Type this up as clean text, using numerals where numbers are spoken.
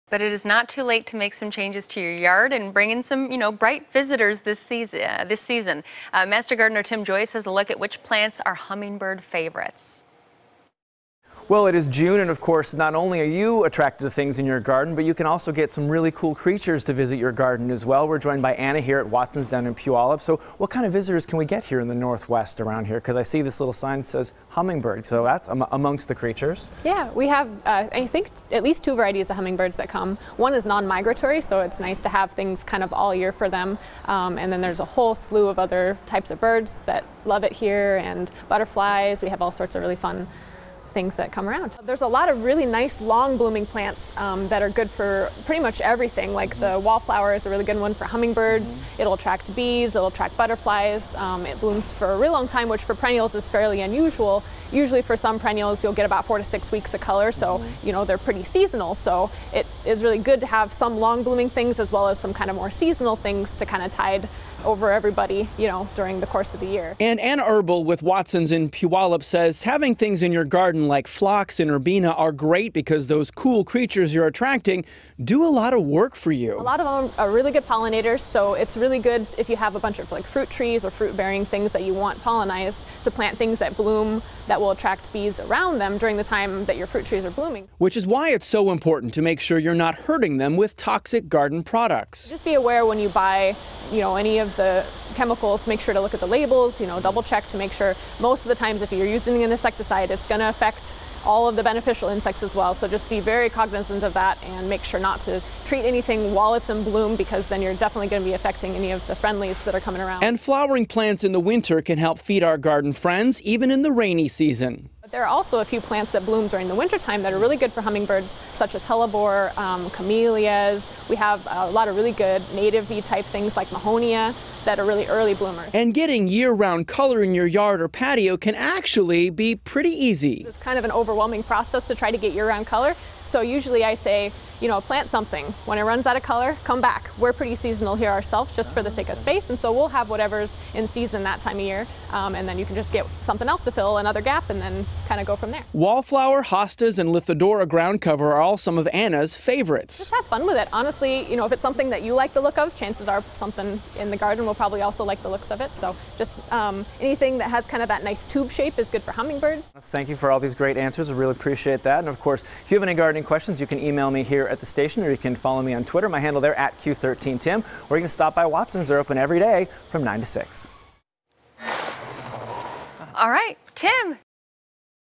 But it is not too late to make some changes to your yard and bring in some, bright visitors this season. Master Gardener Tim Joyce has a look at which plants are hummingbird favorites. Well, it is June, and of course, not only are you attracted to things in your garden, but you can also get some really cool creatures to visit your garden as well. We're joined by Anna here at Watson's down in Puyallup. So what kind of visitors can we get here in the Northwest around here? Because I see this little sign that says hummingbird, so that's amongst the creatures. Yeah, we have, I think, at least 2 varieties of hummingbirds that come. One is non-migratory, so it's nice to have things kind of all year for them. And then there's a whole slew of other types of birds that love it here, and butterflies. We have all sorts of really fun things that come around. There's a lot of really nice long blooming plants that are good for pretty much everything. Like the wallflower is a really good one for hummingbirds. It'll attract bees, it'll attract butterflies. It blooms for a really long time, which for perennials is fairly unusual. Usually for some perennials you'll get about 4 to 6 weeks of color, so they're pretty seasonal. So it is really good to have some long blooming things as well as some kind of more seasonal things to kind of tide over everybody, during the course of the year. And Anna Erbel with Watson's in Puyallup says having things in your garden like phlox and urbana are great because those cool creatures you're attracting do a lot of work for you. A lot of them are really good pollinators, so it's really good if you have a bunch of fruit trees or fruit bearing things that you want pollinized to plant things that bloom that will attract bees around them during the time that your fruit trees are blooming. Which is why it's so important to make sure you're not hurting them with toxic garden products. Just be aware when you buy, any of the chemicals, make sure to look at the labels, double check to make sure. Most of the times if you're using an insecticide, it's going to affect all of the beneficial insects as well. So just be very cognizant of that and make sure not to treat anything while it's in bloom, because then you're definitely going to be affecting any of the friendlies that are coming around. And flowering plants in the winter can help feed our garden friends even in the rainy season. There are also a few plants that bloom during the wintertime that are really good for hummingbirds, such as hellebore, camellias. We have a lot of really good native-y type things like mahonia that are really early bloomers. And getting year-round color in your yard or patio can actually be pretty easy. It's kind of an overwhelming process to try to get year-round color. So usually I say, plant something. When it runs out of color, come back. We're pretty seasonal here ourselves just for the sake of space, and so we'll have whatever's in season that time of year, and then you can just get something else to fill another gap and then kind of go from there. Wallflower, hostas, and Lithodora ground cover are all some of Anna's favorites. Just have fun with it. Honestly, if it's something that you like the look of, chances are something in the garden will probably also like the looks of it. So just anything that has kind of that nice tube shape is good for hummingbirds. Thank you for all these great answers. I really appreciate that. And of course, if you have any gardening questions, you can email me here at the station, or you can follow me on Twitter. My handle there at Q13Tim, or you can stop by Watson's. They're open every day from 9 to 6. All right, Tim.